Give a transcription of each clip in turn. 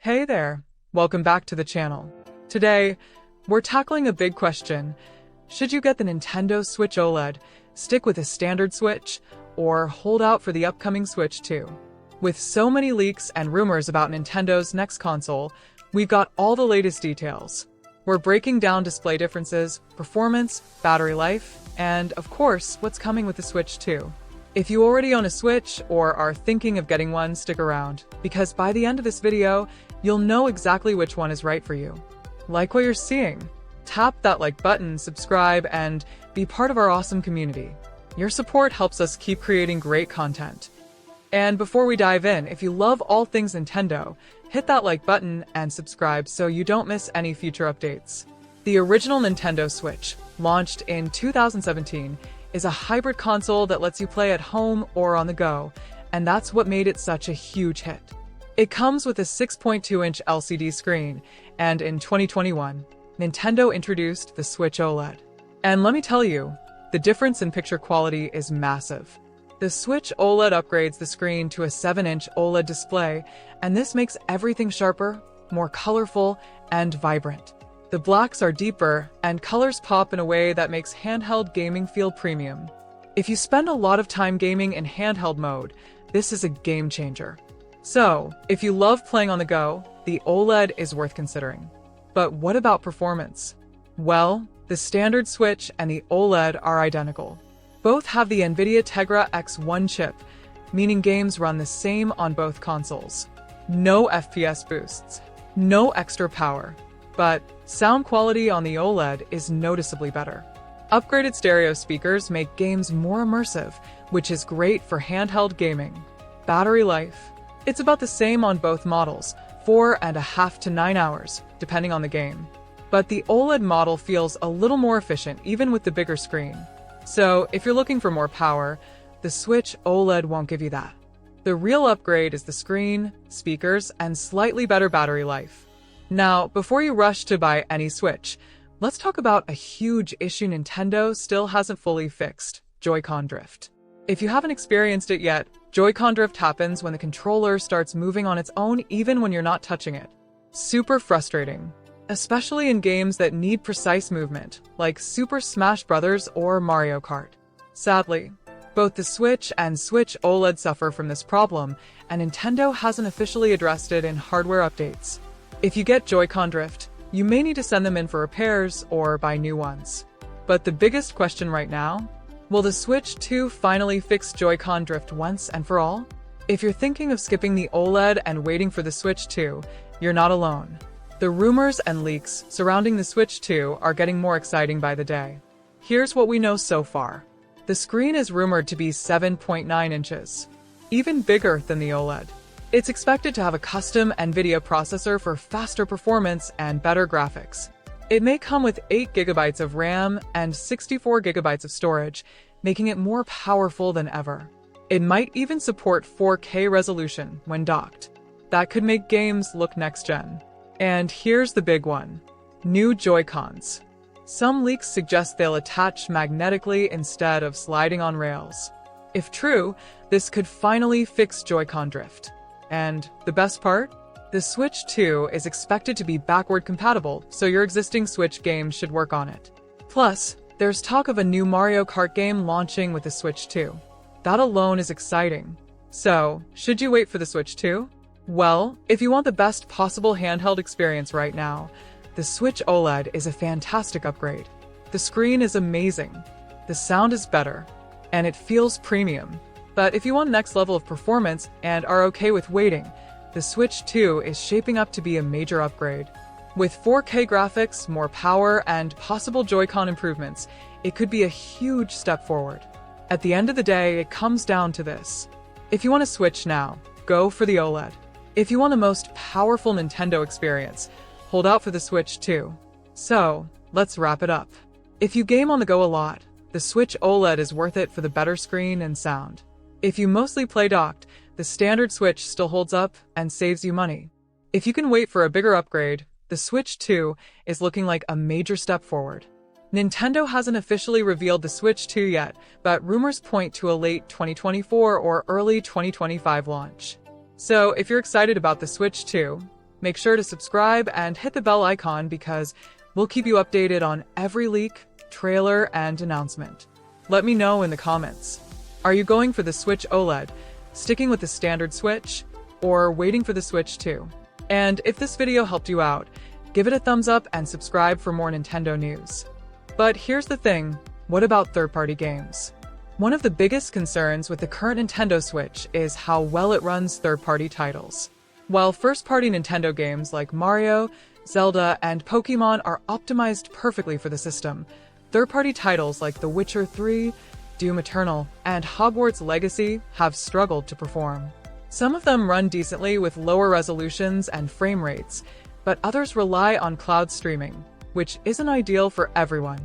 Hey there, welcome back to the channel. Today, we're tackling a big question. Should you get the Nintendo Switch OLED, stick with a standard Switch, or hold out for the upcoming Switch 2? With so many leaks and rumors about Nintendo's next console, we've got all the latest details. We're breaking down display differences, performance, battery life, and of course, what's coming with the Switch 2. If you already own a Switch or are thinking of getting one, stick around, because by the end of this video, you'll know exactly which one is right for you. Like what you're seeing? Tap that like button, subscribe, and be part of our awesome community. Your support helps us keep creating great content. And before we dive in, if you love all things Nintendo, hit that like button and subscribe so you don't miss any future updates. The original Nintendo Switch, launched in 2017, is a hybrid console that lets you play at home or on the go, and that's what made it such a huge hit. It comes with a 6.2-inch LCD screen, and in 2021, Nintendo introduced the Switch OLED. And let me tell you, the difference in picture quality is massive. The Switch OLED upgrades the screen to a 7-inch OLED display, and this makes everything sharper, more colorful, and vibrant. The blacks are deeper, and colors pop in a way that makes handheld gaming feel premium. If you spend a lot of time gaming in handheld mode, this is a game changer. So, if you love playing on the go, the OLED is worth considering. But what about performance? Well, the standard Switch and the OLED are identical. Both have the NVIDIA Tegra X1 chip, meaning games run the same on both consoles. No FPS boosts, no extra power. But sound quality on the OLED is noticeably better. Upgraded stereo speakers make games more immersive, which is great for handheld gaming. Battery life. It's about the same on both models, 4.5 to 9 hours, depending on the game. But the OLED model feels a little more efficient even with the bigger screen. So if you're looking for more power, the Switch OLED won't give you that. The real upgrade is the screen, speakers, and slightly better battery life. Now, before you rush to buy any Switch, let's talk about a huge issue Nintendo still hasn't fully fixed: Joy-Con drift. If you haven't experienced it yet, Joy-Con drift happens when the controller starts moving on its own even when you're not touching it. Super frustrating, especially in games that need precise movement, like Super Smash Bros. Or Mario Kart. Sadly, both the Switch and Switch OLED suffer from this problem, and Nintendo hasn't officially addressed it in hardware updates. If you get Joy-Con drift, you may need to send them in for repairs or buy new ones. But the biggest question right now? Will the Switch 2 finally fix Joy-Con drift once and for all? If you're thinking of skipping the OLED and waiting for the Switch 2, you're not alone. The rumors and leaks surrounding the Switch 2 are getting more exciting by the day. Here's what we know so far. The screen is rumored to be 7.9 inches, even bigger than the OLED. It's expected to have a custom NVIDIA processor for faster performance and better graphics. It may come with 8 GB of RAM and 64 GB of storage, making it more powerful than ever. It might even support 4K resolution when docked. That could make games look next-gen. And here's the big one: new Joy-Cons. Some leaks suggest they'll attach magnetically instead of sliding on rails. If true, this could finally fix Joy-Con drift. And the best part? The Switch 2 is expected to be backward compatible, so your existing Switch games should work on it. Plus, there's talk of a new Mario Kart game launching with the Switch 2. That alone is exciting. So, should you wait for the Switch 2? Well, if you want the best possible handheld experience right now, the Switch OLED is a fantastic upgrade. The screen is amazing, the sound is better, and it feels premium. But if you want next level of performance and are okay with waiting, the Switch 2 is shaping up to be a major upgrade. With 4K graphics, more power, and possible Joy-Con improvements, it could be a huge step forward. At the end of the day, it comes down to this. If you want to Switch now, go for the OLED. If you want the most powerful Nintendo experience, hold out for the Switch 2. So, let's wrap it up. If you game on the go a lot, the Switch OLED is worth it for the better screen and sound. If you mostly play docked, the standard Switch still holds up and saves you money. If you can wait for a bigger upgrade, the Switch 2 is looking like a major step forward. Nintendo hasn't officially revealed the Switch 2 yet, but rumors point to a late 2024 or early 2025 launch. So if you're excited about the Switch 2, Make sure to subscribe and hit the bell icon because we'll keep you updated on every leak, trailer, and announcement. Let me know in the comments. Are you going for the Switch OLED, sticking with the standard Switch, or waiting for the Switch 2? And if this video helped you out, give it a thumbs up and subscribe for more Nintendo news. But here's the thing, what about third-party games? One of the biggest concerns with the current Nintendo Switch is how well it runs third-party titles. While first-party Nintendo games like Mario, Zelda, and Pokémon are optimized perfectly for the system, third-party titles like The Witcher 3, Doom Eternal, and Hogwarts Legacy have struggled to perform. Some of them run decently with lower resolutions and frame rates, but others rely on cloud streaming, which isn't ideal for everyone.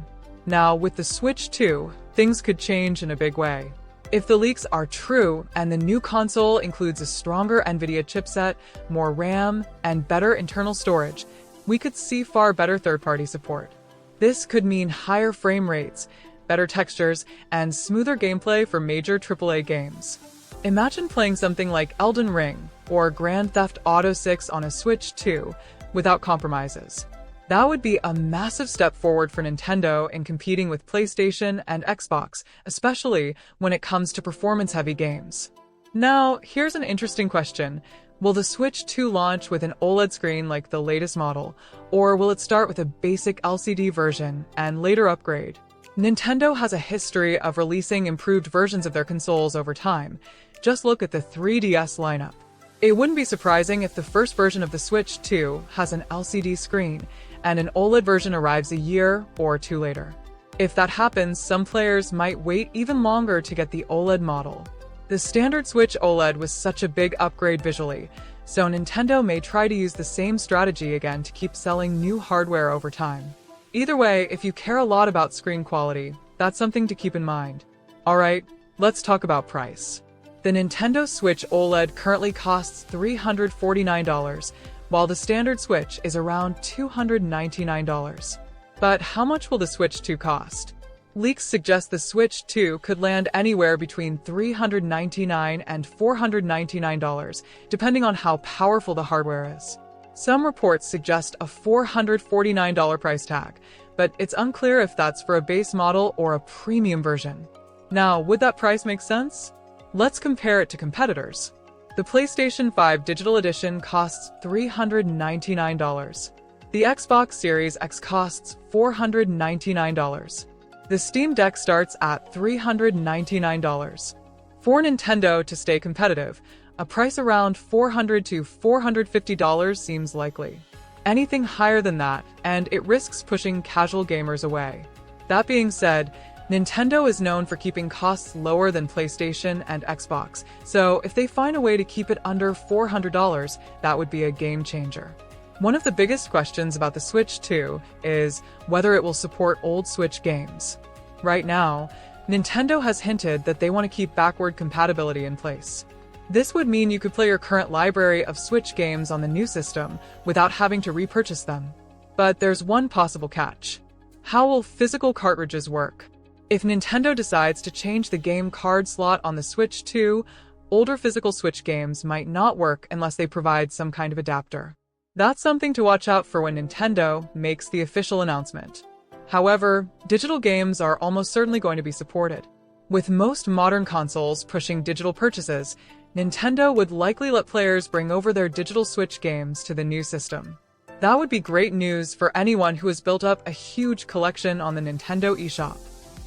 Now, with the Switch 2, things could change in a big way. If the leaks are true and the new console includes a stronger NVIDIA chipset, more RAM, and better internal storage, we could see far better third-party support. This could mean higher frame rates, better textures, and smoother gameplay for major AAA games. Imagine playing something like Elden Ring or Grand Theft Auto 6 on a Switch 2 without compromises. That would be a massive step forward for Nintendo in competing with PlayStation and Xbox, especially when it comes to performance-heavy games. Now, here's an interesting question. Will the Switch 2 launch with an OLED screen like the latest model, or will it start with a basic LCD version and later upgrade? Nintendo has a history of releasing improved versions of their consoles over time. Just look at the 3DS lineup. It wouldn't be surprising if the first version of the Switch 2 has an LCD screen, and an OLED version arrives a year or two later. If that happens, some players might wait even longer to get the OLED model. The standard Switch OLED was such a big upgrade visually, so Nintendo may try to use the same strategy again to keep selling new hardware over time. Either way, if you care a lot about screen quality, that's something to keep in mind. Alright, let's talk about price. The Nintendo Switch OLED currently costs $349, while the standard Switch is around $299. But how much will the Switch 2 cost? Leaks suggest the Switch 2 could land anywhere between $399 and $499, depending on how powerful the hardware is. Some reports suggest a $449 price tag, but it's unclear if that's for a base model or a premium version. Now, would that price make sense? Let's compare it to competitors. The PlayStation 5 Digital Edition costs $399. The Xbox Series X costs $499. The Steam Deck starts at $399. For Nintendo to stay competitive, a price around $400 to $450 seems likely. Anything higher than that, and it risks pushing casual gamers away. That being said, Nintendo is known for keeping costs lower than PlayStation and Xbox, so if they find a way to keep it under $400, that would be a game changer. One of the biggest questions about the Switch 2 is whether it will support old Switch games. Right now, Nintendo has hinted that they want to keep backward compatibility in place. This would mean you could play your current library of Switch games on the new system without having to repurchase them. But there's one possible catch. How will physical cartridges work? If Nintendo decides to change the game card slot on the Switch 2, older physical Switch games might not work unless they provide some kind of adapter. That's something to watch out for when Nintendo makes the official announcement. However, digital games are almost certainly going to be supported. With most modern consoles pushing digital purchases, Nintendo would likely let players bring over their digital Switch games to the new system. That would be great news for anyone who has built up a huge collection on the Nintendo eShop.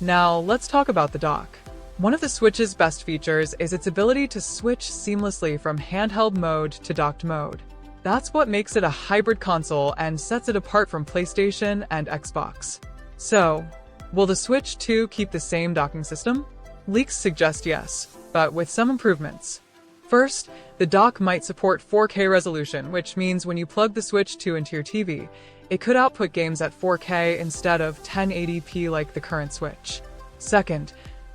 Now, let's talk about the dock. One of the Switch's best features is its ability to switch seamlessly from handheld mode to docked mode. That's what makes it a hybrid console and sets it apart from PlayStation and Xbox. So, will the Switch 2 keep the same docking system? Leaks suggest yes, but with some improvements. First, the dock might support 4K resolution, which means when you plug the Switch 2 into your TV, it could output games at 4K instead of 1080p like the current Switch. Second,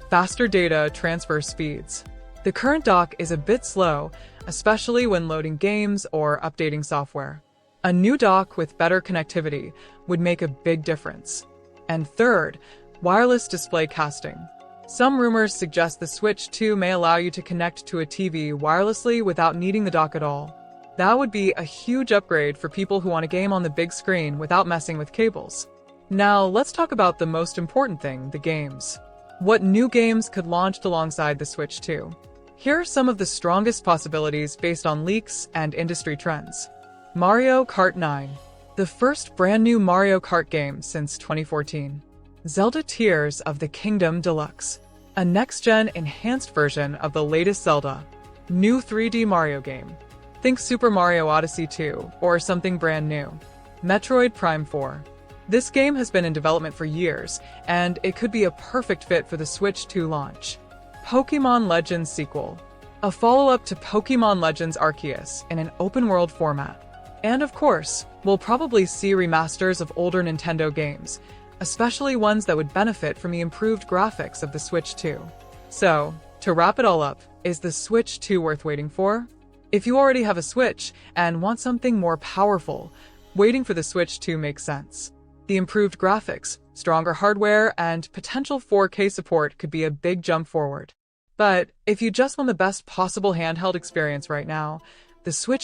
faster data transfer speeds. The current dock is a bit slow, especially when loading games or updating software. A new dock with better connectivity would make a big difference. And third, wireless display casting. Some rumors suggest the Switch 2 may allow you to connect to a TV wirelessly without needing the dock at all. That would be a huge upgrade for people who want to game on the big screen without messing with cables. Now, let's talk about the most important thing, the games. What new games could launch alongside the Switch 2? Here are some of the strongest possibilities based on leaks and industry trends. Mario Kart 9, the first brand new Mario Kart game since 2014. Zelda Tears of the Kingdom Deluxe, a next-gen enhanced version of the latest Zelda. New 3D Mario game. Think Super Mario Odyssey 2 or something brand new. Metroid Prime 4. This game has been in development for years, and it could be a perfect fit for the Switch 2 launch. Pokémon Legends sequel, a follow-up to Pokémon Legends Arceus in an open-world format. And of course, we'll probably see remasters of older Nintendo games, especially ones that would benefit from the improved graphics of the Switch 2. So, to wrap it all up, is the Switch 2 worth waiting for? If you already have a Switch and want something more powerful, waiting for the Switch 2 makes sense. The improved graphics, stronger hardware, and potential 4K support could be a big jump forward. But if you just want the best possible handheld experience right now, the Switch